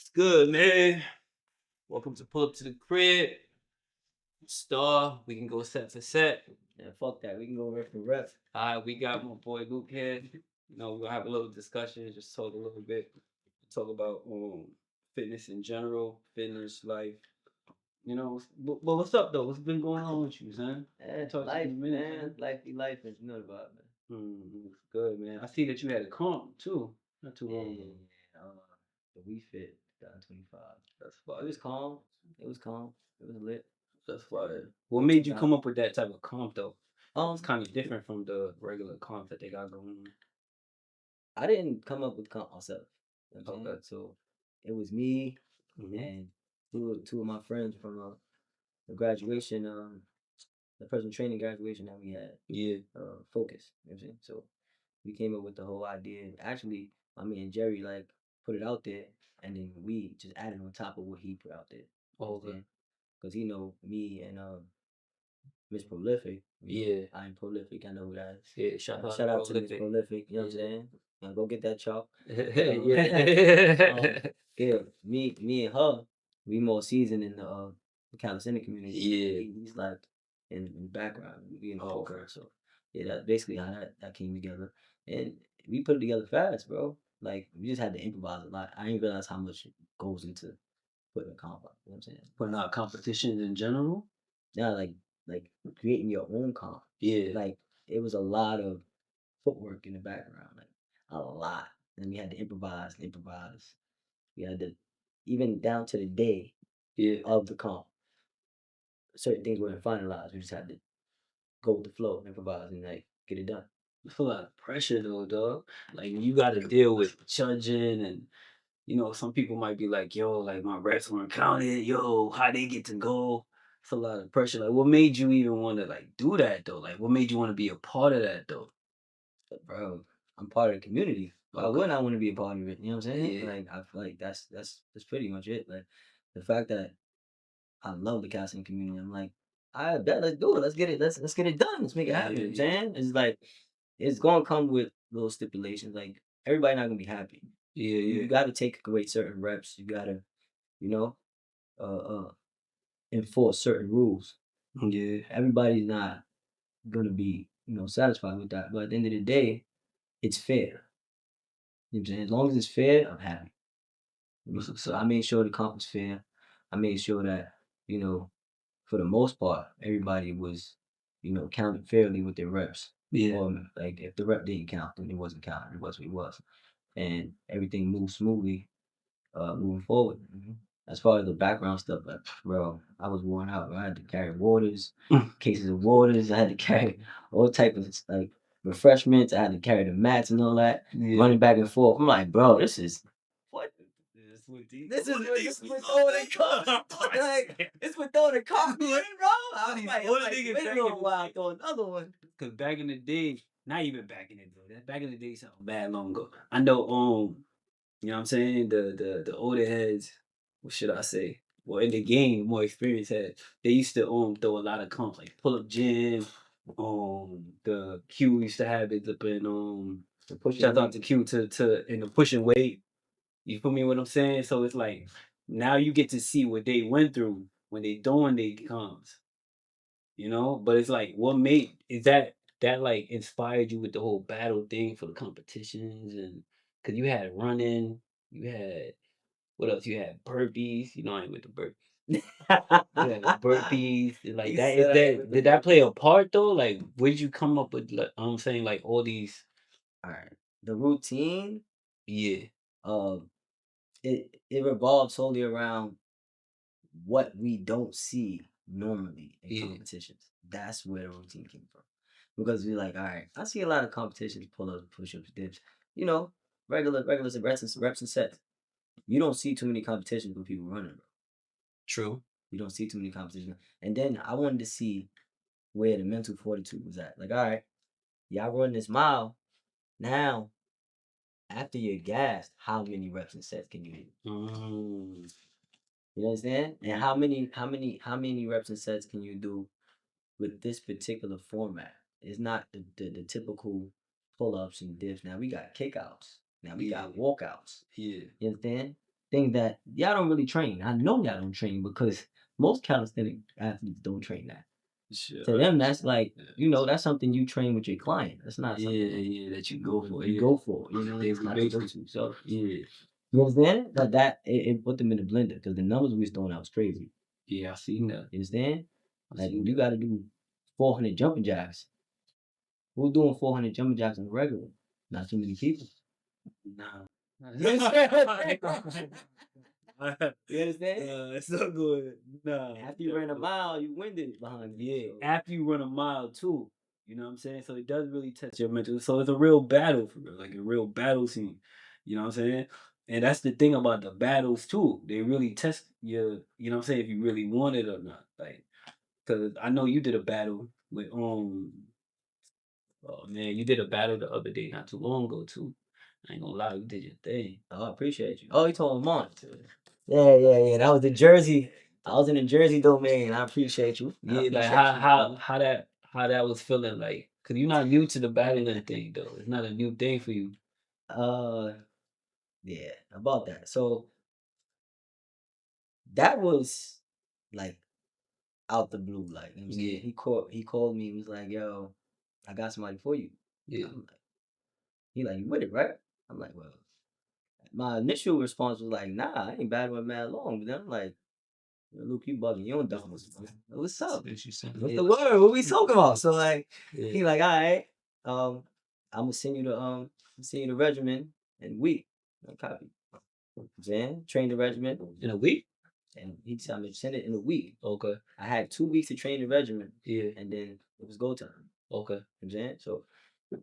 It's good, man. Welcome to Pull Up to the Crib. Star, we can go set for set. Yeah, fuck that. We can go rep for rep. All right, we got my boy Luke here. We're gonna have a little discussion, just talk a little bit, talk about fitness in general, fitness, life. But what's up though? What's been going on with you, son? Talk Life, to you in a minute, man. Life be life, and you know about it, man. It's good, man. I see that you had a comp too, not too Yeah, long yeah, ago. yeah. The We Fit 2025. That's It fire. was calm. It was calm. It was lit. That's fire. What made you come up with that type of comp though? It's Um, kind of different from the regular comp that they got going on. I didn't come up with comp myself. You know what I'm saying? Okay. So it was me Hmm. and two of my friends from the graduation, the personal training graduation that we had. Yeah. Focus. You know what I'm saying? So we came up with the whole idea. Actually, I mean, and Jerry like put it out there, and then we just added on top of what he put out there. Okay. Because he know me and Miss Prolific. Yeah. I'm Prolific. I know who that is. Yeah. Shout out Shout to out to Miss Prolific. Prolific. You know what I'm saying? Go get that chalk. Yeah. Yeah, me and her, we more seasoned in the calisthenic community. Yeah. He's like in the background, we in the Okay. forefront. So yeah, that's basically how that came together, and we put it together fast, bro. Like we just had to improvise a lot. I didn't realize how much goes into putting a comp out. You know what I'm saying? But not competitions in general. Yeah, like creating your own comp. Yeah. Like it was a lot of footwork in the background, like a lot, and we had to improvise and improvise. We had to even down to the day Yeah. of the comp. Certain things weren't finalized. We just had to go with the flow, improvise, and like get it done. It's a lot of pressure though, dog. Like you got to deal with judging and some people might be like, yo, like my reps weren't counted. Yo, how they get to go? It's a lot of pressure. Like, what made you even want to like do that though? Like, what made you want to be a part of that though? But bro, I'm part of the community. Why Okay. wouldn't I want to be a part of it? You know what I'm saying? Yeah. Like I feel like that's pretty much it. Like the fact that I love the casting community. I'm like, I bet let's do it. Let's get it. Let's get it done. Let's make it happen. You know what I'm saying? It's like it's gonna come with little stipulations. Like everybody not gonna be happy. Yeah, You yeah, gotta take away certain reps. You gotta, you know, enforce certain rules. yeah, Everybody's not gonna be, satisfied with that. But at the end of the day, it's fair. You know what I'm saying? As long as it's fair, I'm happy. So I made sure the comp was fair. I made sure that, you know, for the most part, everybody was, counted fairly with their reps. yeah. Or like if the rep didn't count, then it wasn't counted. It was what it was. And everything moved smoothly, moving forward. As far as the background stuff, like, bro, I was worn out. I had to carry waters, cases of waters. I had to carry all type of like refreshments. I had to carry the mats and all that, Yeah. running back and forth. I'm like, bro, this is what? This is what throwing a cup. Like, it's what throwing a cup, bro. I'm like, wait a little while, throw another one. Cause back in the day, not even back in the day, back in the day, something bad long ago. I know, you know what I'm saying? The older heads, what should I say? Well, in the game, more experienced heads, they used to throw a lot of comps like pull up gym. The Q used to have it up in The pushing shout out weight. to Q to in the pushing weight. You feel me? What I'm saying? So it's like now you get to see what they went through when they doing they comps. But it's like what made is that like inspired you with the whole battle thing for the competitions and because you had running, you had what else? You had burpees. I ain't with the burpees. You had burpees and like He that. Is said I ain't with that the did that play a burpees. part though? Like, where did you come up with? Like, I'm saying like all these. All right. The routine, Yeah, um, it revolves solely around what we don't see normally in yeah, competitions. That's where the routine came from. Because we're like, all right, I see a lot of competitions, pull ups, push ups, dips, you know, regular reps and sets. You don't see too many competitions with people running, bro. true. You don't see too many competitions. And then I wanted to see where the mental fortitude was at. Like, all right, y'all run this mile. Now, after you're gassed, how many reps and sets can you do? Mm, You understand? And how many reps and sets can you do with this particular format? It's not the typical pull ups and dips. Now we got kickouts. Now we yeah, got walkouts. yeah, You understand? things that y'all don't really train. I know y'all don't train because most calisthenic athletes don't train that. Sure. To them, that's like, you know, that's something you train with your client. That's not Yeah, something yeah, that you go for. you Yeah. go for. You know, They it's not to go basic. to. So Yeah. you understand? That it put them in the blender because the numbers we was throwing out was crazy. Yeah, I seen that. You understand? I Like seen you that. got to do 400 jumping jacks. Who's doing 400 jumping jacks on the regular? Not too many people. Nah. You understand? You understand? It's not good. Nah. After you ran a mile, you winded behind it. Yeah, So. after you run a mile too. You know what I'm saying? So it does really test your mental. So it's a real battle for real, like a real battle scene. You know what I'm saying? And that's the thing about the battles too. They really test your, you know what I'm saying, if you really want it or not. Like, cause I know you did a battle with oh man, you did a battle the other day, not too long ago too. I ain't gonna lie, you did your thing. Oh, I appreciate you. Oh, you told him on. Yeah. That was the Jersey. I was in the Jersey domain. I appreciate you. I Yeah, like appreciate how you, how brother. how that how that was feeling like, cause you're not new to the battling thing though. It's not a new thing for you. Uh, yeah, about that. So that was like out the blue. Like, you know what I'm saying? Yeah, He called me, he was like, yo, I got somebody for you. yeah. I'm like, he like, you with it, right? I'm like, well, my initial response was like, nah, I ain't bad with mad long. But then I'm like, yo, Luke, you bugging. You don't double this. What's up? What you saying? What's Yeah, the word? What we talking about? So like, yeah. he like, all right, I'm gonna send you the regimen in a week. No copy. Then train the regimen In a week? and he said I'm gonna send it in a week. Okay. I had 2 weeks to train the regimen Yeah. and then it was go time. Okay. You know what I'm saying? So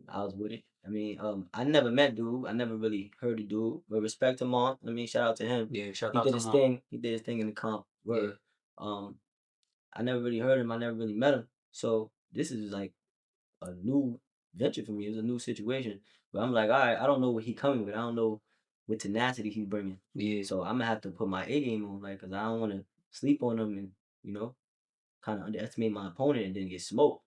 I was with it. I mean, I never met dude. I never really heard of dude. But respect him on. I mean, shout out to him. Yeah. Shout He out did to his him. thing. He did his thing in the comp. Yeah. Word. I never really heard him. I never really met him. So this is like a new venture for me. It's a new situation. But I'm like, all right, I don't know what he coming with. I don't know what tenacity he's bringing. Yeah. So I'm gonna have to put my A game on, like, cause I don't want to sleep on him and you know, kind of underestimate my opponent and then get smoked.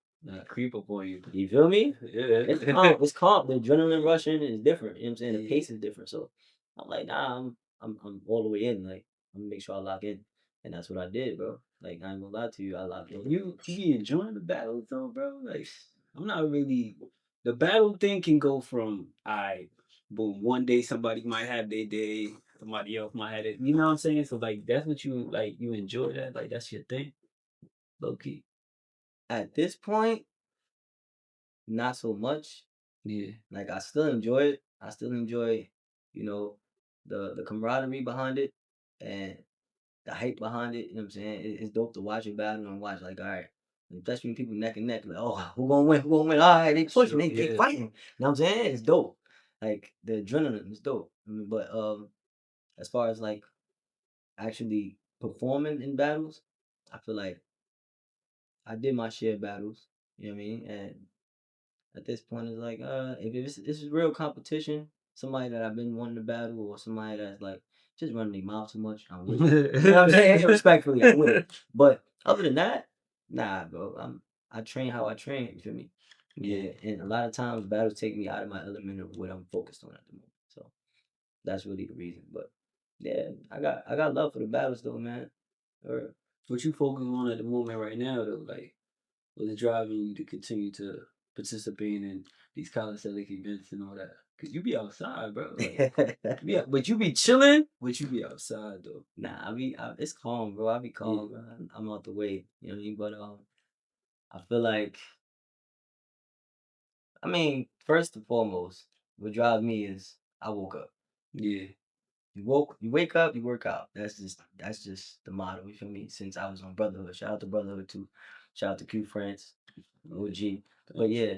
Creep up on you. You feel me? Yeah. It's calm. It's calm. The adrenaline rushing is different. You know what I'm saying? The Yeah. pace is different. So I'm like, nah, I'm all the way in. Like, I'm gonna make sure I lock in. And that's what I did, bro. Like, I ain't gonna lie to you. I locked in. You be enjoying the battles though, bro? Like, I'm not really. The battle thing can go from I, boom. One day somebody might have their day, somebody else might have it. You know what I'm saying? So like, that's what you like. You enjoy that? Like, that's your thing, low key. At this point, not so much. Yeah. Like, I still enjoy it. I still enjoy, you know, the camaraderie behind it and the hype behind it. You know what I'm saying? It's dope to watch it battle and watch, like, all right. Especially when people neck and neck, like, oh, who gonna win? Who gonna win? All right, they pushing, Sure. they Yeah. fighting. You know what I'm saying? It's dope. Like the adrenaline is dope. I mean, but as far as like actually performing in battles, I feel like I did my share of battles. You know what I mean? And at this point, it's like, if this is real competition, somebody that I've been wanting to battle, or somebody that's like just running their mouth too much, I'm with it. You know what I'm saying? Respectfully, I'm with it. But other than that, nah, bro. I train how I train. You feel me? Yeah. And a lot of times battles take me out of my element of what I'm focused on at the moment. So that's really the reason. But yeah, I got love for the battles though, man. Or What you focusing on at the moment right now though? Like, what's driving you to continue to participate in these calisthenic events and all that? Cause you be outside, bro. Like, yeah, but you be chilling, but you be outside though. nah, it's calm, bro. I be Yeah. calm, man. I'm out the way. You know what I mean? But I feel like first and foremost, what drives me is I woke up. Yeah. You wake up, you work out. That's just the motto. You feel me? Since I was on Brotherhood, shout out to Brotherhood too. Shout out to Q France, OG. But Thanks. yeah,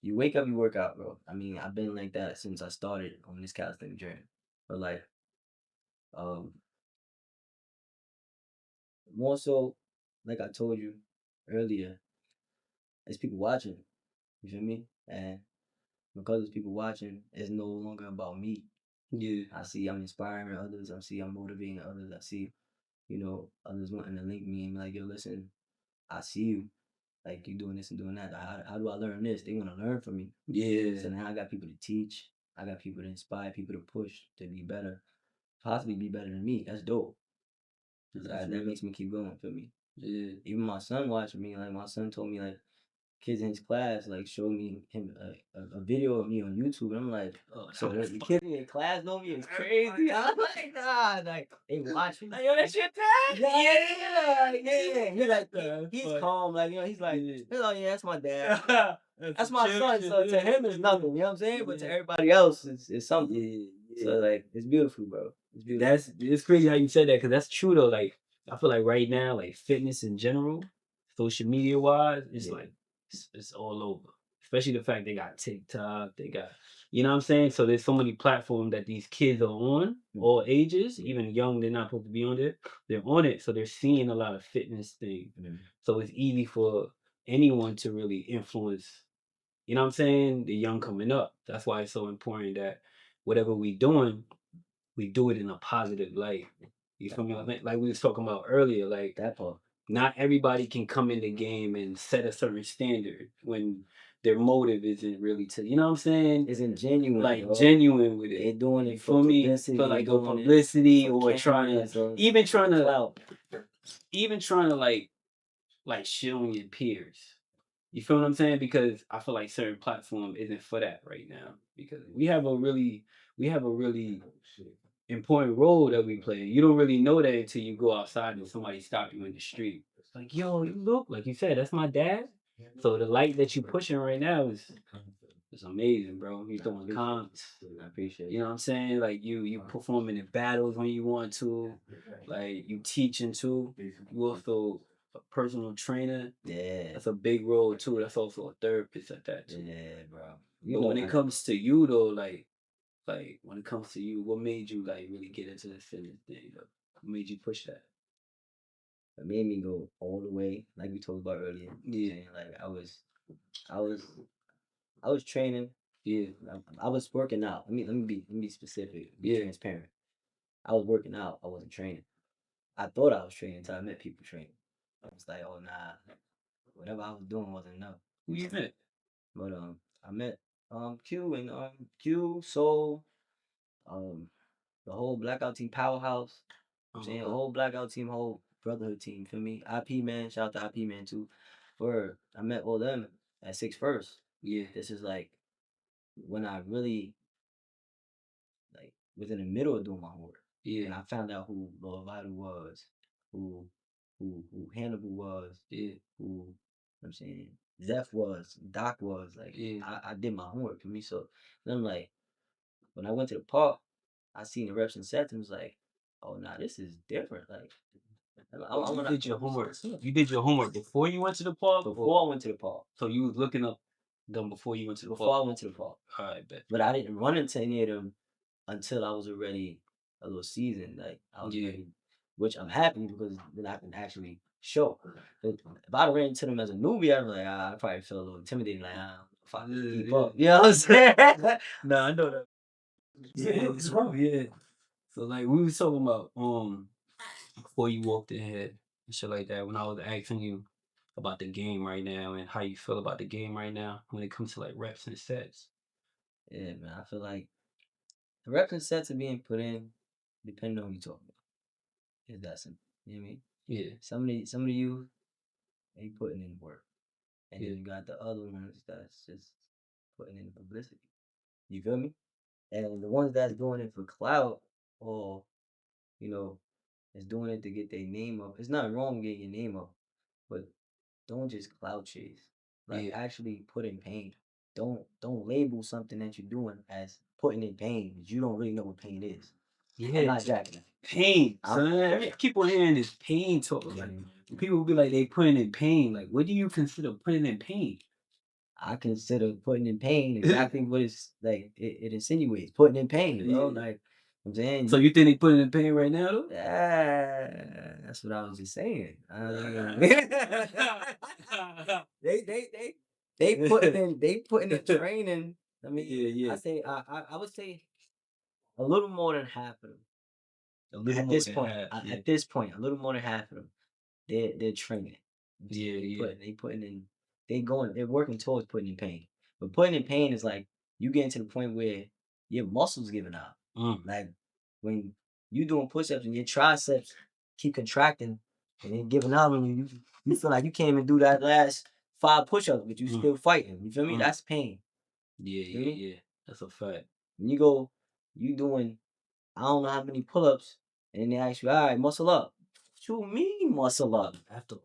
you wake up, you work out, bro. I mean, I've been like that since I started on this calisthenic journey. But like, um, more so, like I told you earlier, there's people watching. You feel me? And because there's people watching, it's no longer about me. Yeah. I see I'm inspiring others. I see I'm motivating others. I see, others wanting to link me and be like, yo, listen, I see you. Like, you doing this and doing that. How do I learn this? They want to learn from me. Yeah. So now I got people to teach. I got people to inspire, people to push to be better. possibly be better than me. That's dope. That makes me keep going. Feel me? Yeah. Even my son watching me. Like my son told me like kids in his class like showed me him a video of me on YouTube, and I'm like, oh, so the kids in your class know me? It's crazy. I'm like, nah, like they watching. Like, yo, that's your dad? Yeah. He's like, he's calm, like he's like, oh yeah, that's my dad. That's my son. So to him, it's nothing. You know what I'm saying? But to everybody else, it's something. Yeah. So like, it's beautiful, bro. It's beautiful. It's crazy how you said that, because that's true though. Like I feel like right now, like fitness in general, social media wise, it's like it's all over. Especially the fact they got TikTok, they got, you know what I'm saying? So there's so many platforms that these kids are on, all ages, even young, they're not supposed to be on it. They're on it, so they're seeing a lot of fitness things. So it's easy for anyone to really influence, you know what I'm saying, the young coming up. That's why it's so important that whatever we doing, we do it in a positive light. You feel me? Like we was talking about earlier, like That part. not everybody can come in the game and set a certain standard when their motive isn't really to, you know what I'm saying? Isn't genuine. Like bro. Genuine with it. They're doing You it feel for me? publicity. For like They're a doing it publicity, for or trying cameras, to or even trying to clout. like shit on your peers. You feel what I'm saying? Because I feel like certain platform isn't for that right now. Because we have a really important role that we play. You don't really know that until you go outside and somebody stop you in the street. It's like, yo, you look like you said, that's my dad. So the light that you pushing right now is amazing, bro. You throwing comments. I appreciate it. You know what I'm saying? Like you performing in battles when you want to. Like you teaching too. You also a personal trainer. Yeah. That's a big role too. That's also a therapist at that too. Yeah, bro. But when it comes to you though, like when it comes to you, what made you like really get into the fitness thing? Though? What made you push that? It made me go all the way, like we talked about earlier. Yeah. Like I was training. Yeah. I was working out. Let me be specific. Be transparent. I was working out. I wasn't training. I thought I was training until I met people training. I was like, oh nah, whatever I was doing wasn't enough. Who you met? But I met Q and Q Soul, the whole blackout team powerhouse. I'm saying the whole blackout team, whole brotherhood team. Feel me? IP man, shout out to IP man too. For I met all them at 6 first. Yeah. This is like when I really like was in the middle of doing my homework. Yeah. And I found out who Lord Vital was, who Hannibal was, who I'm saying Zeph was, Doc was. Like I did my homework for me. So then I'm like, when I went to the park, I seen the reps and sets and was like, oh nah, this is different. Like You did your homework. You did your homework before you went to the park? Before I went to the park. So you was looking up them before you went to the park? Before I went to the park. All right, bet. But I didn't run into any of them until I was already a little seasoned. Like I was ready, which I'm happy because then I can actually show. If I'd ran into them as a newbie, I'd be like, I probably feel a little intimidated. Like, if I can keep up. You know what I'm saying? Nah, I know that. Yeah. So like we was talking about before you walked in here and shit like that, when I was asking you about the game right now and how you feel about the game right now when it comes to like reps and sets. Yeah, man. I feel like the reps and sets are being put in depending on who you talking about. It's that simple. You know what I mean? Yeah. Some of the youth ain't putting in work. And then you got the other ones that's just putting in publicity. You feel me? And the ones that's doing it for clout or, you know, is doing it to get their name up. It's not wrong getting your name up, but don't just clout chase. Like actually put in pain. Don't label something that you're doing as putting in pain because you don't really know what pain is. Yeah. I'm not jacking. Pain, son. I keep on hearing this pain talk. Like people will be like they putting in pain. Like what do you consider putting in pain? I consider putting in pain exactly what it's like. It insinuates putting in pain, bro. Like I'm saying. So you think they putting in pain right now, though? Yeah, that's what I was just saying. They putting in training. I mean, I would say a little more than half of them. At this point, a little more than half of them, they're training. They putting in, they're working towards putting in pain. But putting in pain is like you getting to the point where your muscles giving out. Like when You doing push-ups and your triceps keep contracting and then giving out on you. You feel like you can't even do that last 5 push-ups, but you still fighting. You feel me? That's pain. Yeah. That's a fact. When you go, you doing I don't know how many pull-ups, and they ask you, all right, muscle up. What you mean muscle up? After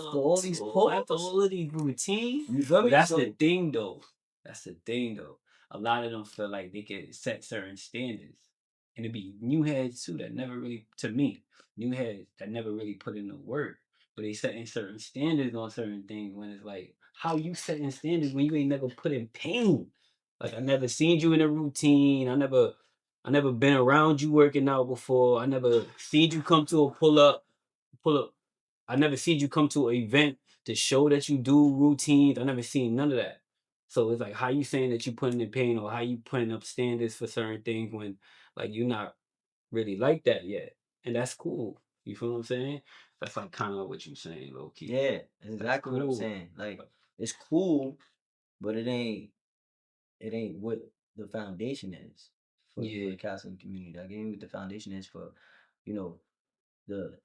all these pull-ups? After all of these routines? You feel me? But that's the thing though. That's the thing though. A lot of them feel like they can set certain standards. And it be new heads too that never really, to me, new heads that never really put in the work. But they setting certain standards on certain things when it's like, how you setting standards when you ain't never put in pain? Like I never seen you in a routine. I never been around you working out before. I never seen you come to a pull up. I never seen you come to an event to show that you do routines. I never seen none of that. So it's like how you saying that you putting in pain or how you putting up standards for certain things when like you're not really like that yet. And that's cool. You feel what I'm saying? That's like kind of what you saying, low key. Yeah, that's exactly what I'm cool. saying. Like it's cool, but it ain't what the foundation is for the counseling community. Like it ain't what the foundation is for, you know, the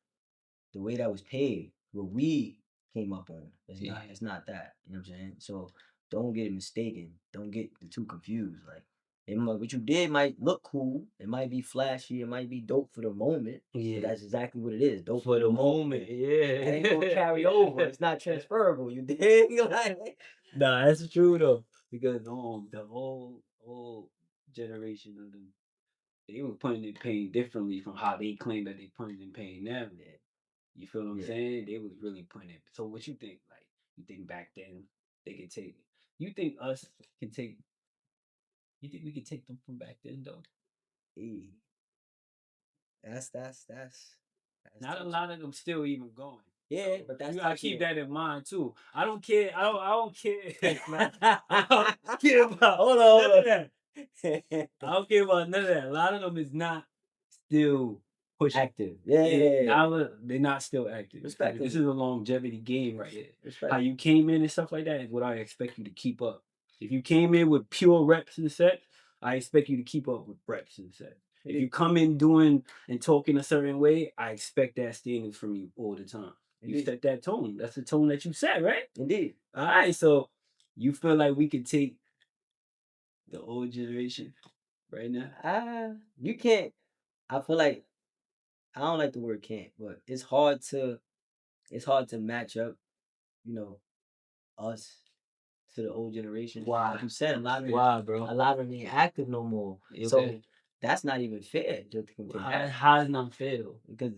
the way that was paid, what we came up on. It's not that. You know what I'm saying? So don't get it mistaken. Don't get the two confused. Like what you did might look cool. It might be flashy. It might be dope for the moment. But that's exactly what it is. Dope For the moment, yeah. It ain't gonna carry over. It's not transferable. You dig? Like, Nah, that's true though. Because the whole generation of them, they were putting in pain differently from how they claim that they putting in pain now. You feel what I'm saying? They was really putting it. So what you think? Like you think back then they could take it? You think us can take? You think we could take them from back then though? eh, that's Not a touchy. lot of them still even going. Yeah, So but that's you gotta touching keep it. that in mind too. I don't care. I don't care. I don't care about Hold none of on. that. I don't care about none of that. A lot of them is not still pushing. Active. Yeah. Now they're not still active. Respectfully. This is a longevity game right here. How Respectfully. you came in and stuff like that is what I expect you to keep up. If you came in with pure reps in the set, I expect you to keep up with reps in the set. If you come in doing and talking a certain way, I expect that standards from you all the time. You Indeed. set that tone. That's the tone that you set, right? Indeed. All right. So you feel like we could take the old generation right now? You can't. I feel like I don't like the word can't, but it's hard to match up, you know, us to the old generation. Why? Like you said, Why, bro? a lot of them ain't active no more. So Okay. that's not even fair to compare. How's not fair though? Because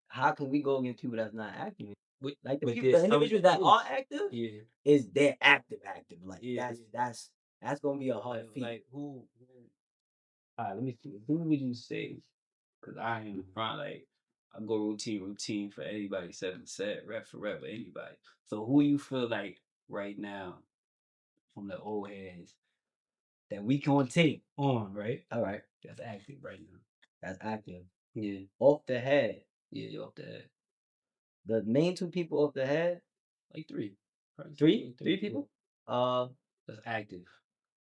how can we go against people that's not active? But, Like but the there's some individuals that are active, yeah. is they're active. Like Yeah. that's gonna be a hard feat. Like who? All right, let me see. Who would you say? Because I am front like I go routine for anybody, set, rep for rep, with anybody. So who you feel like right now from the old heads that we can take on, right? All right, That's active right now. that's active. Yeah, Off the head, yeah, you off the head. the main two people off the head, Like three. Probably three yeah. people. That's active.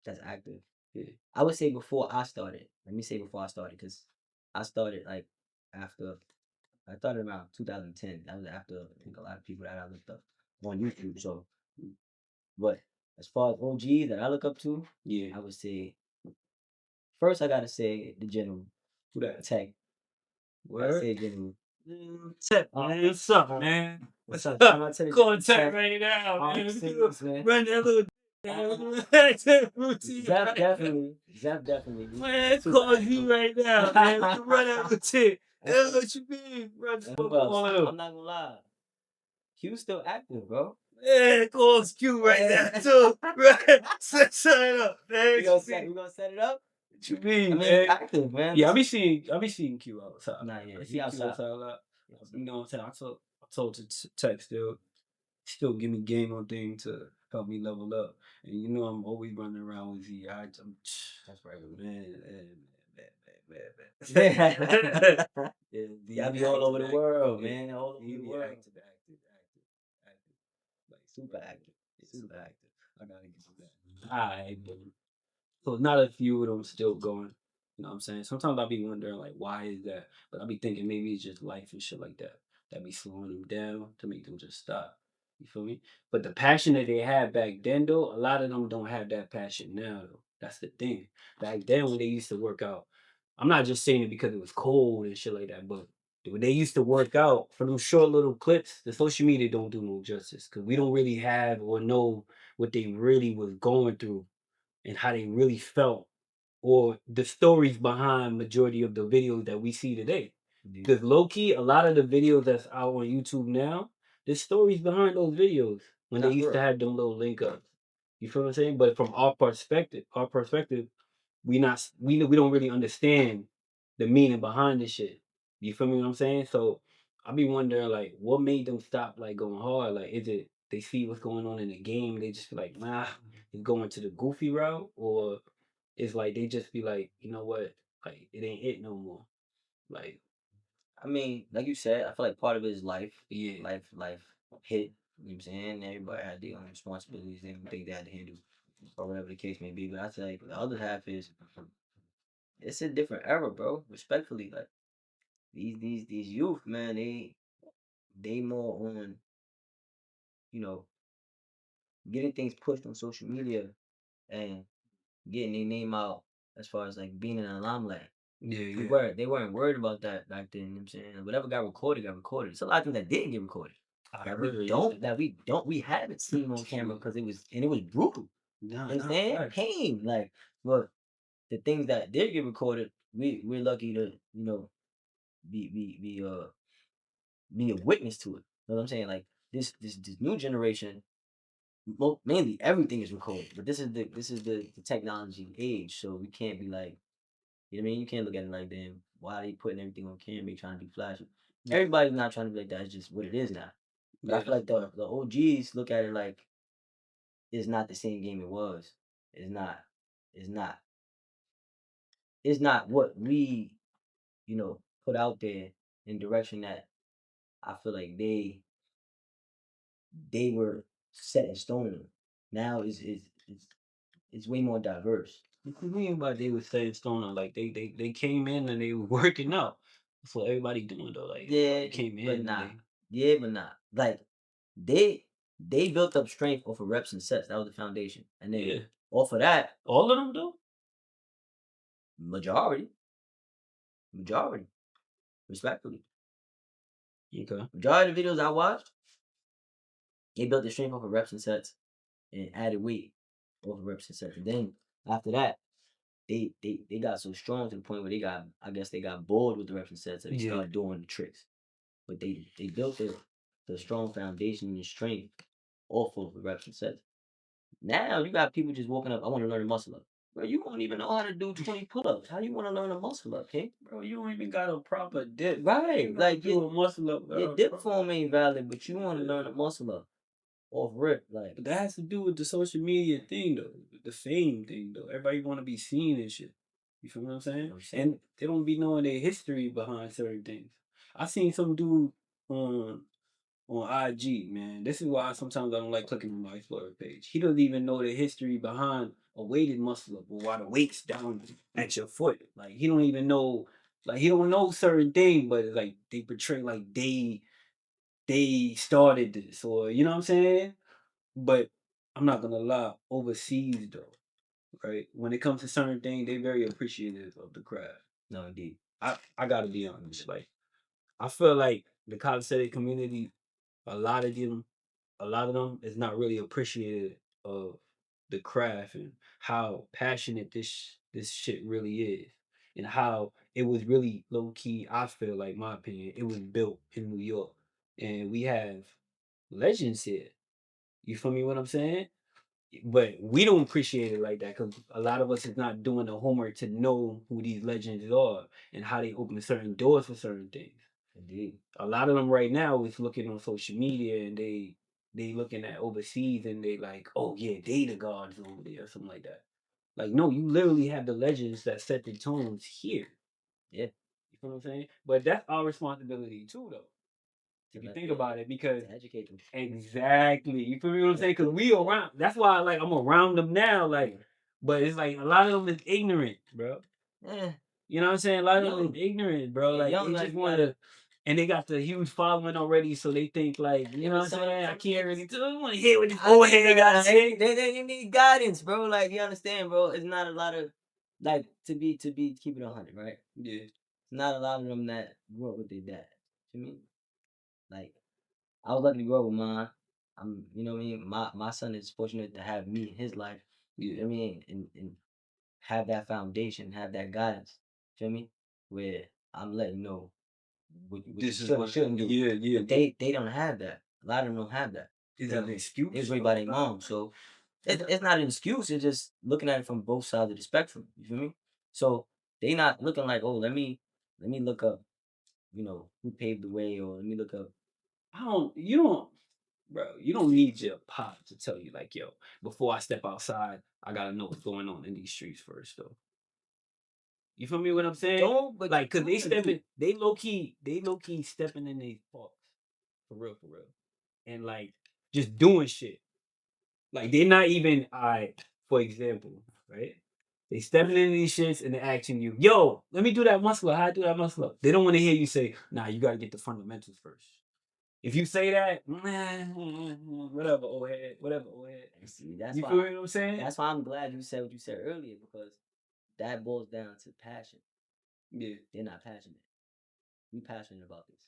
That's active. Yeah. I would say before I started. Let me say before I started, because I started like after I started around 2010. That was after I think a lot of people that I looked up on YouTube. So, but as far as OGs that I look up to, Yeah. I would say first I gotta say the general. Who that? Tech. Gotta Word? say general. Tech, man. What's up, man? What's up? Shout out to the Going Tech. tech right now, man. Man. Run that little routine. Zep definitely. Man, Super call active. you right now, man. We can run that routine. That's what you mean. Run the And fuck who else? on I'm not gonna lie. Q's still active, bro. Man, call Q right now, too. Right? Set it up, man. We gonna set it up? What you mean, I mean, man? active, man. Yeah, I be seeing Q outside. Nah, yeah, I he see Q outside. outside a lot. You know what I'm saying? I told to text still give me game on thing to help me level up. And you know I'm always running around with Z. That's right, man. Yeah, Y'all be all over the world, man. All over the world. Active. Like Super active. super active. I gotta get to that. Alright, so not a few of them still going. You know what I'm saying? Sometimes I be wondering like why is that? But I be thinking maybe it's just life and shit like that. That be slowing them down to make them just stop. You feel me? But the passion that they had back then though, a lot of them don't have that passion now though. That's the thing. Back then when they used to work out, I'm not just saying it because it was cold and shit like that, but when they used to work out for them short little clips, the social media don't do no justice because we don't really have or know what they really was going through and how they really felt or the stories behind majority of the videos that we see today. Indeed. Because low key, a lot of the videos that's out on YouTube now, there's stories behind those videos when they Not for used to real. have them little link ups. You feel what I'm saying? But from our perspective, we don't really understand the meaning behind this shit. You feel me what I'm saying? So I be wondering like what made them stop like going hard? Like is it they see what's going on in the game, they just be like, nah, it's going to the goofy route, or it's like they just be like, you know what, like it ain't it no more. Like, I mean, like you said, I feel like part of it is life. yeah, Life hit. You know what I'm saying? Everybody had their own responsibilities and things they had to handle, or whatever the case may be. But I feel like the other half is it's a different era, bro. Respectfully, like these youth, man, they more on, you know, getting things pushed on social media and getting their name out as far as like being in the limelight. yeah, We yeah. weren't they weren't worried about that back then, you know what I'm saying? Whatever got recorded, got recorded. It's a lot of things that didn't get recorded. I That heard, yeah. we haven't seen on camera because it was brutal. Nah, You nah, understand? facts. Pain. Like, but the things that did get recorded, we're lucky to, you know, be a witness to it. You know what I'm saying? Like this new generation, mainly everything is recorded. But this is the technology age, so we can't be like, you know what I mean? You can't look at it like, damn, why are they putting everything on camera, they trying to be flashy? Everybody's not trying to be like that. It's just what it is now. But I Yeah, feel that's like the OGs look at it like it's not the same game it was. It's not. It's not. It's not what we, you know, put out there in direction that I feel like they were set in stone on. Now it's way more diverse. what you mean by they was saying stoner? Like they came in and they were working out. That's what everybody doing though. Like Yeah, everybody came but in and not. they, Yeah, but not. Like they built up strength off of reps and sets. That was the foundation. And then yeah. off of that, All of them though? majority, majority, respectfully. Okay. Majority of the videos I watched, they built the strength off of reps and sets and added weight off of reps and sets. And then after that, they got so strong to the point where I guess they got bored with the reps and sets, so they Yeah. started doing the tricks. But they built the strong foundation and strength off of the reps and sets. Now you got people just walking up. I want to learn a muscle up. Bro, you don't even know how to do 20 pull-ups. How you want to learn a muscle up, okay? Bro, you don't even got a proper dip. Right. Like Do a muscle up, your bro. dip form ain't valid, but you want to learn a muscle up off rip. Like, But that has to do with the social media thing though, the fame thing though. Everybody want to be seen and shit. You feel what I'm you know saying? what I'm saying? And they don't be knowing their history behind certain things. I seen some dude on on IG, man. This is why sometimes I don't like clicking on my Explorer page. He doesn't even know the history behind a weighted muscle up or why the weight's down at your foot. Like he don't even know, like he don't know certain things, but it's like they portray like they started this or you know what I'm saying? But I'm not gonna lie, overseas though, right? When it comes to certain things, they very appreciative of the craft. No, indeed. I gotta be honest. Like I feel like the calisthenics community, a lot of them, a lot of them is not really appreciative of the craft and how passionate this shit really is, and how it was really low key. I feel like, my opinion, it was built in New York, and we have legends here. You feel me? What I'm saying? But we don't appreciate it like that because a lot of us is not doing the homework to know who these legends are and how they open certain doors for certain things. Indeed. A lot of them right now is looking on social media and they looking at overseas and they like, oh yeah, they the gods over there or something like that. Like no, you literally have the legends that set the tones here. Yeah. You feel what I'm saying? But that's our responsibility too, though. To If you let, think yeah, about it, because to educate them. exactly, you feel me what I'm saying? Because we around. That's why like I'm around them now. Like, but it's like a lot of them is ignorant, bro. Yeah. You know what I'm saying? A lot of them is ignorant, bro. Yeah, Like young, they like just you want gotta. to, and they got the huge following already, so they think like, you know what I'm Some of them, saying? I some can't really niggas. do. I want to hear what this I old think head got to that say. they need guidance, bro. Like you understand, bro. It's not a lot of like to be keep it 100, right? Yeah, It's not a lot of them that grew up with their dad. You know what I mean? Like I was lucky to grow up with mine. You know what I mean? My son is fortunate to have me in his life. You know yeah. what I mean? And have that foundation, have that guidance. You feel me? Where I'm letting you know what you This is should and what. shouldn't do. Yeah, yeah. But they don't have that. A lot of them don't have that. Is They that an they was excuse? raised by their mom, so it's not an excuse. It's just looking at it from both sides of the spectrum. You feel me? So they not looking like, oh, let me look up, you know, who paved the way, or let me look up. I don't. You don't, bro. You don't need your pop to tell you like, yo, before I step outside, I gotta know what's going on in these streets first, though. You feel me? What I'm saying? Don't, but Like, cause you have to. they low key stepping in these parks, for real, and like just doing shit. Like they're not even I. For example, right? They stepping in these shits and they're asking you, "Yo, let me do that muscle up. How I do that muscle up?" They don't want to hear you say, "Nah, you gotta get the fundamentals first." If you say that, whatever, old head, whatever, old head. See, that's You why. feel what I'm saying? That's why I'm glad you said what you said earlier, because that boils down to passion. Yeah, They're not passionate. We passionate about this.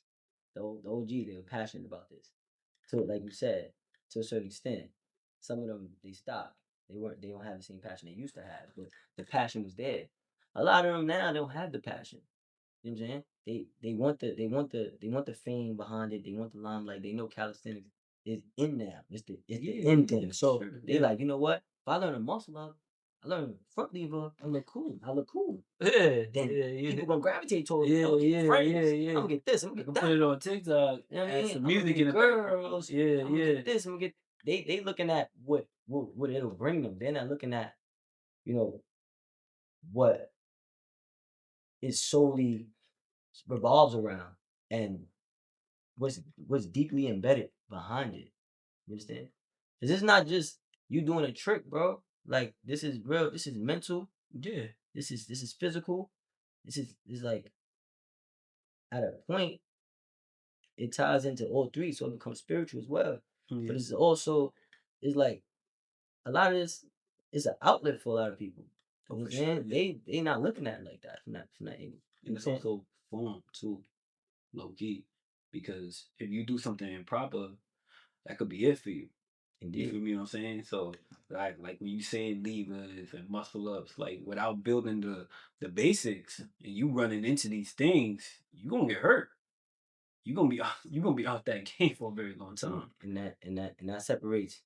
The OG, they were passionate about this. So, like you said, to a certain extent, some of them they stopped. They don't have the same passion they used to have, but the passion was there. A lot of them now don't have the passion. You know what I'm saying? They want the fame behind it. They want the limelight. They know calisthenics is in now. It's the end thing. So sure, they yeah. like, you know what? If I learn a muscle up, I learn front lever, I look cool. I look cool. Yeah, Then yeah, people gonna gravitate towards me. yeah, I'm gonna get yeah, friends. yeah, yeah. I'm gonna get this. I'm I gonna can get put that. it on TikTok, You know what I add mean? some I'm gonna music get in the background. girls. Yeah, I'm gonna yeah, get this. I'm gonna get. They looking at what it'll bring them. They're not looking at, you know, what it solely revolves around, and what's deeply embedded behind it. You understand? Cause it's not just you doing a trick, bro. Like this is real. This is mental. yeah, This is physical. This is like at a point it ties into all three, so it becomes spiritual as well. yeah. But it's also it's like a lot of this is an outlet for a lot of people. You Oh, know for what I'm sure. saying? Yeah. They not looking at it like that from that angle. You And know it's what I'm saying? also form too, low key, because if you do something improper, that could be it for you. You Indeed. feel me? What I'm saying? So like when you say levers and muscle ups, like without building the basics, and you running into these things, you gonna get hurt. You gonna be out that game for a very long time. And that separates,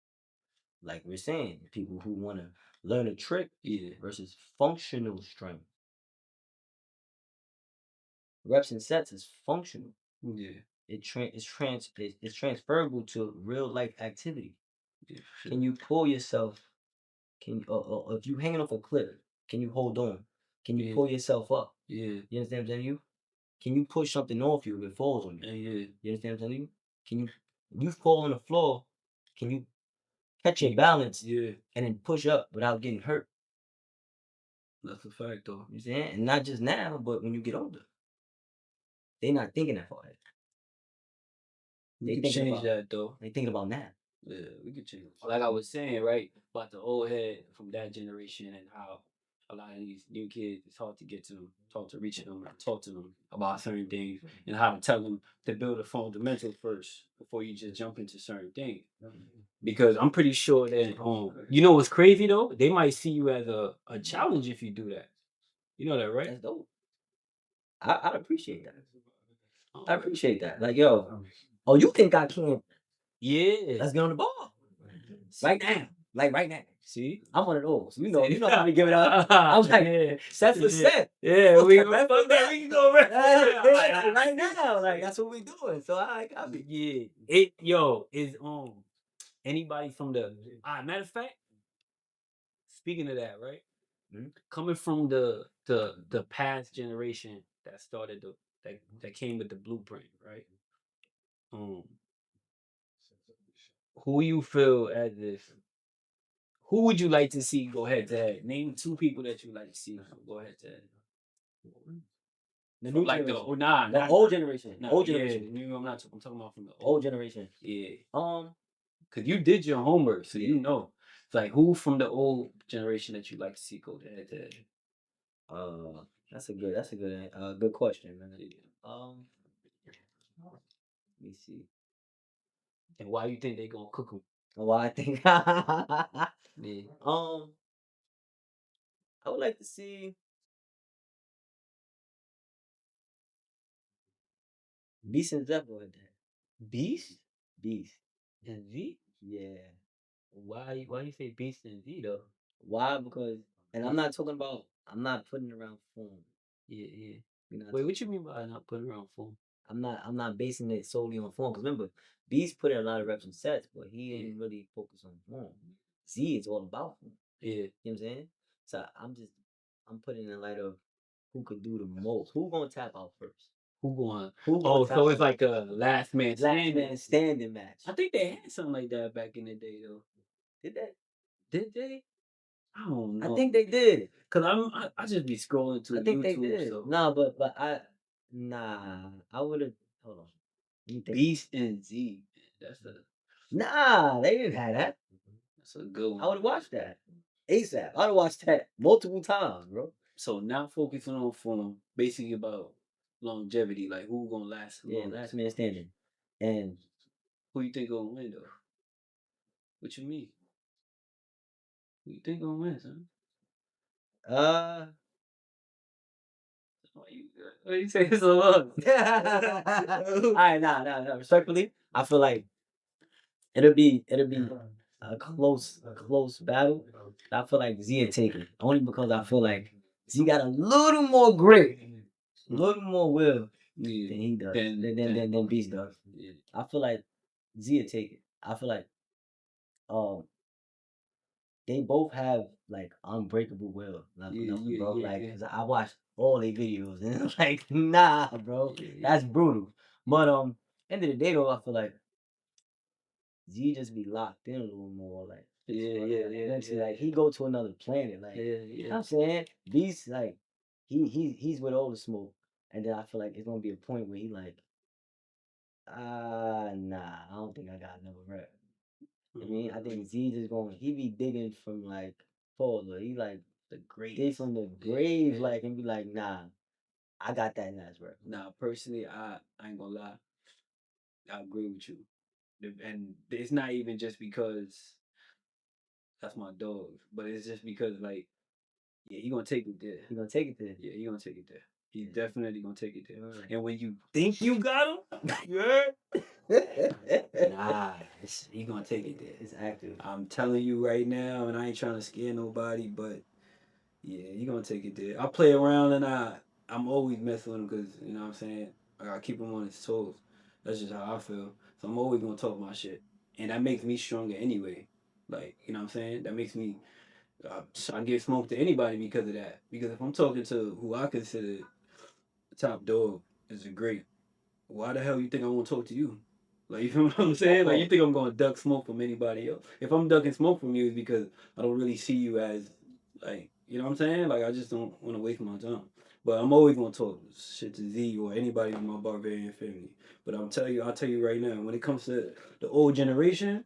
like we're saying, people who want to learn a trick Yeah, versus functional strength. Reps and sets is functional. yeah, It's transferable to real life activity. yeah, for Can sure. you pull yourself? If you hanging off a cliff, can you hold on? Can you Yeah, pull yourself up? yeah, You understand what I'm saying? You can you push something off you if it falls on you? yeah. You understand what I'm saying? Can you you fall on the floor? Can you catch your You, balance yeah, and then push up without getting hurt? that's a fact though. You understand? And not just now, but when you get older, they not thinking that far ahead. We They could thinking change about that though. they thinking about now. Yeah, we could change. Like I was saying, right, about the old head from that generation and how a lot of these new kids, it's hard to get to them, hard to reach them, talk to them about certain things, and how to tell them to build a fundamentals first before you just jump into certain things. Because I'm pretty sure that, you know what's crazy though? They might see you as a challenge if you do that. You know that, right? That's dope. I appreciate that. I Oh, appreciate that. Like, yo, oh, you think I can't? yeah. Let's get on the ball right now. Like right now. See? I'm one of those. See? You know how we give it up. I'm like, Yeah. set for Yeah. set. Yeah, we Fuck fuck that. We can go right now. Like that's what we doing. So I be Yeah. It yo is anybody from the matter of fact, speaking of that, right? Mhm. Coming from the past generation that started that came with the blueprint, right? Um, who you feel as if who would you like to see go head to head? Name two people that you like to see go head to head. The new like generation. the The old generation. nah, Old yeah, generation. I'm not. I'm talking about from the Old generation. Yeah, Um, cause you did your homework, so you Yeah. know. It's like who from the old generation that you like to see go head to head. that's a good question, man. Yeah. Let me see. And why you think they gonna cook them? Well, I think Yeah. I would like to see Beast and Zeppo at that. Beast Beast. and Z? Yeah. Why you say Beast and Z though? Why? Because, and Yeah. I'm not putting around form. Yeah, yeah. You know, Wait, what you mean by not putting around form? I'm not basing it solely on form. Because remember, Beast put in a lot of reps and sets, but he Yeah. ain't really focused on form. Z is all about form. Yeah. You know what I'm saying? So I'm putting in light of who could do the most. Who gonna tap out first? Who going? Who gonna Oh, tap so it's out? like a last man Last standing. man standing match. I think they had something like that back in the day though. Did they? Did they? I don't know. I think they did. Cause I just be scrolling through I think they YouTube. did. So No, but I would have. Hold on. Let me think. Beast and Z. That's a Nah, they didn't have that. that's a good I one. would have watched that ASAP. I'd have watched that multiple times, bro. So not focusing on form, basically about longevity, like who gonna last the Yeah, longest. last man standing. And Who you think gonna win though? What you mean? Who you think gonna win, son? uh, Why you say so long? all right, nah. Respectfully, I feel like it'll be a close battle. I feel like Z will take it only because I feel like Z got a little more grit, a little more will Yeah. than he does, Then than Beast does. yeah. I feel like Z will take it. I feel like um they both have like unbreakable will. Bro. Like, cause I watched all their videos and it's like, nah, bro, that's brutal. But end of the day though, I feel like Z just be locked in a little more. Like, like he go to another planet. Like, you know what I'm saying? Beast, like, he's with all the smoke, and then I feel like it's gonna be a point where he like, nah, I don't think I got another rep. I mean, I think Z just going. He be digging from like Paul. He like the great dig from the grave, like, and be like, nah, I got that last rep. Nah, personally, I ain't gonna lie. I agree with you. And it's not even just because that's my dog, but it's just because like, yeah, he gonna take it there. He gonna take it there. Yeah, he gonna take it there. He's definitely gonna take it there. And when you think you got him, you heard? Nah, he gonna take it there. It's active. I'm telling you right now, and I ain't trying to scare nobody, but yeah, he gonna take it there. I play around and I'm always messing with him because you know what I'm saying. I gotta keep him on his toes. That's just how I feel. So I'm always gonna talk my shit, and that makes me stronger anyway. Like you know what I'm saying. That makes me. I give smoke to anybody because of that. Because if I'm talking to who I consider the top dog is a great, why the hell you think I want to talk to you? Like you feel what I'm saying? Like you think I'm gonna duck smoke from anybody else? If I'm ducking smoke from you, it's because I don't really see you as like you know what I'm saying? Like I just don't want to waste my time. But I'm always gonna talk shit to Z or anybody in my barbarian family. But I'll tell you right now, when it comes to the old generation,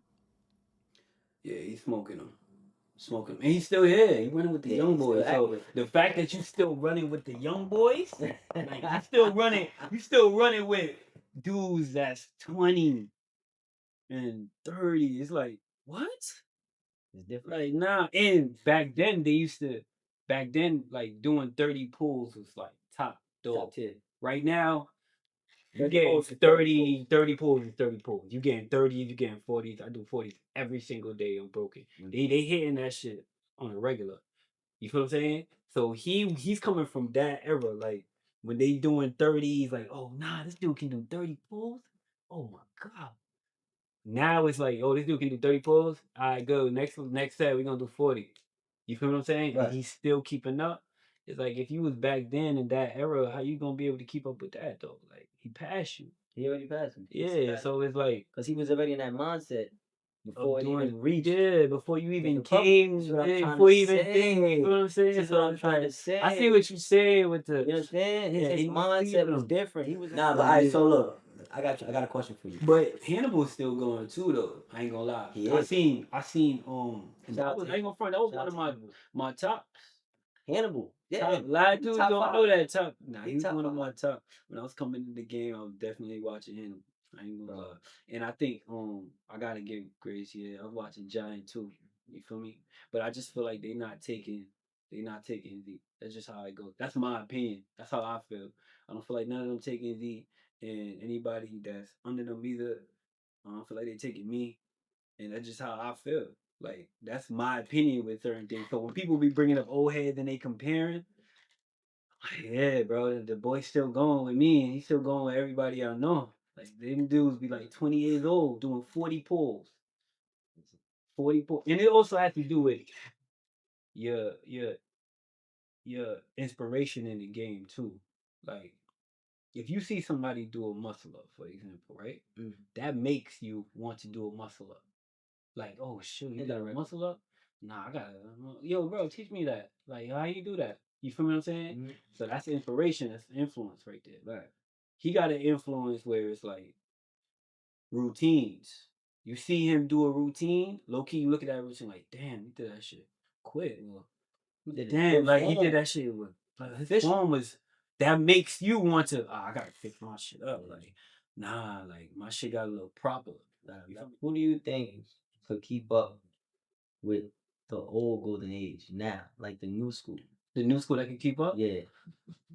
yeah, he's smoking them. Smoking. And he's still here. He's running with the young boys. So the fact that you still running with the young boys, like you still running with dudes that's 20 and 30. It's like, what? It's different. Like nah. And back then, like doing 30 pulls was like top dog. Top tier. Right now, you 30 getting pulls is 30 pulls and 30 pulls. You getting 30s, you getting 40s. I do 40s every single day. I'm broken. They hitting that shit on a regular. You feel what I'm saying? So he's coming from that era. Like when they doing 30s, like, oh nah, this dude can do 30 pulls. Oh my god. Now it's like, oh, this dude can do 30 pulls. All right, go. Next set, we're gonna do 40. You feel what I'm saying? Right. And he's still keeping up. It's like if you was back then in that era, how you gonna be able to keep up with that though? Like he passed you. He already passed him. Yeah, so it's like Because he was already in that mindset before it doing even reached. yeah, before you even the public. came, That's what I'm trying before to you even say. think, you know what I'm saying? That's So what I'm it's trying like, to say. I see what you saying with the, You understand? yeah, His he mindset was him. different. He was nah, but But alright, yeah. so look, I got a question for you. But Hannibal's still going too though. I ain't gonna lie. He I is. seen and Shout that out was to I ain't gonna front, that was shout one out of to my Hannibal. my top Hannibal. Yeah. top live dudes top don't five. know that top. Nah, He he was top one of five. my top. When I was coming in the game, I was definitely watching him. I ain't gonna lie. And I think I gotta give grace, yeah. I'm watching Giant too. You feel me? But I just feel like they not taking Z. That's just how I go. That's my opinion. That's how I feel. I don't feel like none of them taking Z, and anybody that's under them either. I don't feel like they taking me, and that's just how I feel. Like that's my opinion with certain things. So when people be bringing up old heads and they comparing, yeah, bro, the boy's still going with me, and he's still going with everybody I know. Like them dudes be like 20 years old doing 40 pulls, 40 pulls, and it also has to do with your your your inspiration in the game too. Like if you see somebody do a muscle up, for example, right, that makes you want to do a muscle up. Like, oh shoot, you got a muscle up? Nah, I gotta. Yo, bro, teach me that. Like, how you do that? You feel me? What I'm saying? So that's inspiration. That's influence right there. Right. He got an influence where it's like routines. You see him do a routine, low key. You look at that routine like, damn, he did that shit quick. Well, He did it damn, good like he did form. that shit with like, his form was. That makes you want to. Oh, I gotta fix my shit up. Like, nah, like my shit got a little proper. Who do you think could keep up with the old golden age now, like the new school? The new school that can keep up? Yeah.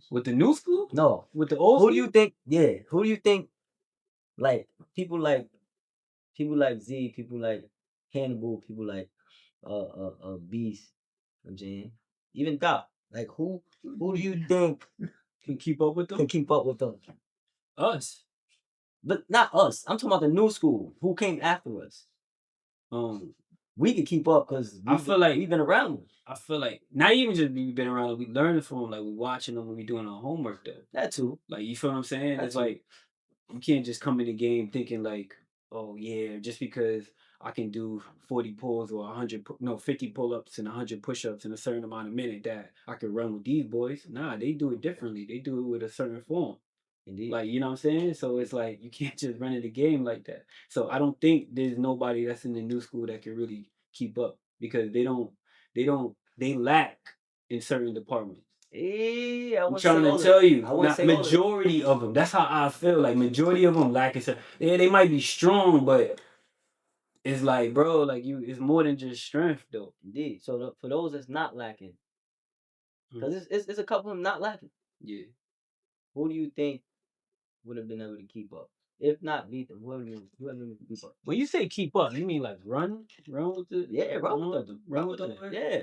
With the new school? No. With the old Who school? do you think? Yeah. Who do you think? Like people like Z, people like Hannibal, people like Beast. You know what I'm saying, even Doc. Like who do you think Can keep up with them? can keep up with them? Us. But not us. I'm talking about the new school. Who came after us? We could keep up because I feel like we've been around them. I feel like not even just we been around, we learning from them, like we watching them when we doing our homework though. That too. Like you feel what I'm saying? That It's too. like you can't just come in the game thinking like, oh yeah, just because I can do 40 pulls or 50 pull-ups and 100 push-ups in a certain amount of minute that I can run with these boys. Nah, they do it differently. They do it with a certain form. Indeed. Like, you know what I'm saying? So it's like you can't just run in the game like that. So I don't think there's nobody that's in the new school that can really keep up because they lack in certain departments. I'm trying to tell you, not majority of them. That's how I feel. Like majority of them lack in certain. Yeah, they might be strong, but it's like, bro, like it's more than just strength, though. Indeed. So for those that's not lacking, because it's a couple of them not lacking. Yeah. Who do you think would have been able to keep up? If not beat them, whoever keep up. When you say keep up, you mean like run with it? Yeah, run with them. Run with them. Yeah.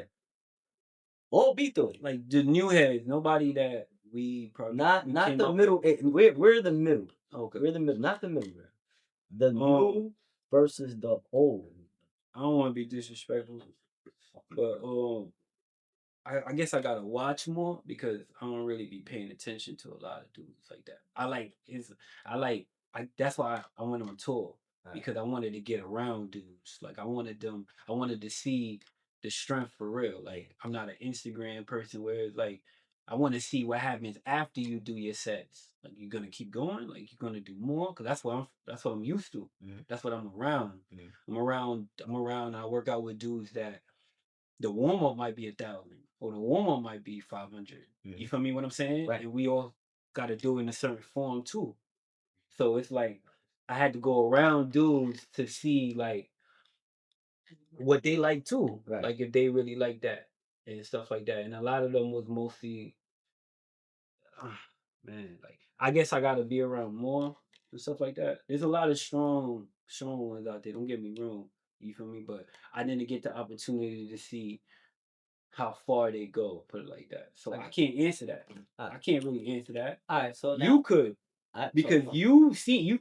Or beat them. Like the new heads, nobody that we probably not the middle. We're the middle. Okay. We're the middle, not the middle. The new versus the old. I don't want to be disrespectful, but I guess I gotta watch more because I don't really be paying attention to a lot of dudes like that. That's why I went on tour because I wanted to get around dudes. Like I wanted to see the strength for real. Like I'm not an Instagram person where it's like I want to see what happens after you do your sets. Like you're gonna keep going, like you're gonna do more, because that's what I'm used to. That's what I'm around. I'm around. I work out with dudes that the warm up might be 1,000 or the warm up might be 500. You feel me? What I'm saying? Right. And we all got to do it in a certain form too. So it's like I had to go around dudes to see like what they like too, Right. like if they really like that and stuff like that. And a lot of them was mostly, man, like I guess I got to be around more and stuff like that. There's a lot of strong ones out there. Don't get me wrong. You feel me? But I didn't get the opportunity to see how far they go, put it like that. So I can't answer that. I can't really answer that. All right, so now, you could because you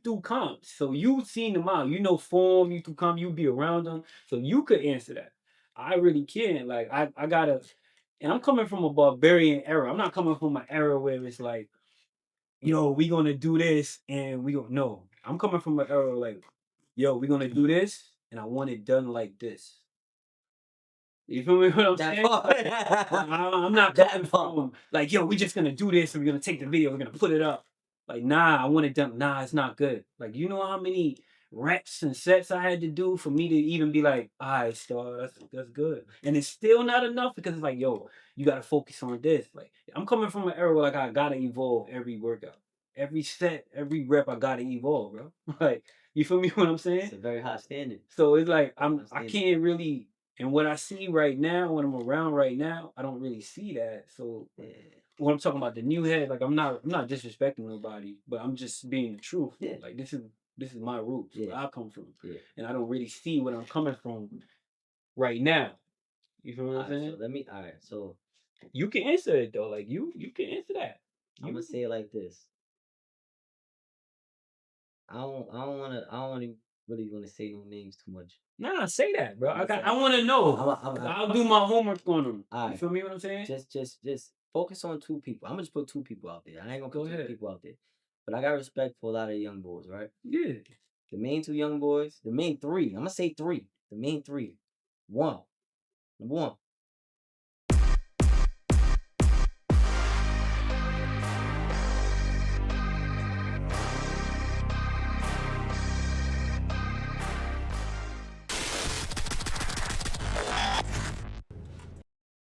do comps, so you seen them out. You know form, you do comp, you be around them, so you could answer that. I really can't. Like I gotta, and I'm coming from a barbarian era. I'm not coming from an era where it's like, yo, we gonna do this and we gonna no. I'm coming from an era like, yo, we gonna do this and I want it done like this. You feel me? What I'm That saying? part. I'm not That coming part. from like, yo, we're just gonna do this and we're gonna take the video, we're gonna put it up. Like, nah, I want it done. Nah, it's not good. Like, you know how many reps and sets I had to do for me to even be like, all right, star, that's good. And it's still not enough because it's like, yo, you gotta focus on this. Like, I'm coming from an era where like I gotta evolve every workout. Every set, every rep, I gotta evolve, bro. Like, you feel me what I'm saying? It's a very high standard. So it's like Very high I standard. can't really, and what I see right now when I'm around right now, I don't really see that. So Yeah. when I'm talking about the new head, like I'm not disrespecting nobody, but I'm just being the truth. Yeah. Like this is my roots, where Yeah. I come from. Yeah. And I don't really see where I'm coming from right now. You feel what I'm saying? So You can answer it though. Like you can answer that. I'm gonna say it like this. I don't wanna really wanna say no names too much. Nah, say that, bro. I'ma say I want to know. I'm I'll do my homework on them. You alright. feel me? What I'm saying? Just focus on 2 people. I'm gonna just put 2 people out there. I ain't gonna Go put 2 ahead. people out there. But I got respect for a lot of young boys, right? Yeah. The main 2 young boys, the main 3. I'm gonna say 3. The main 3. 1. Number 1.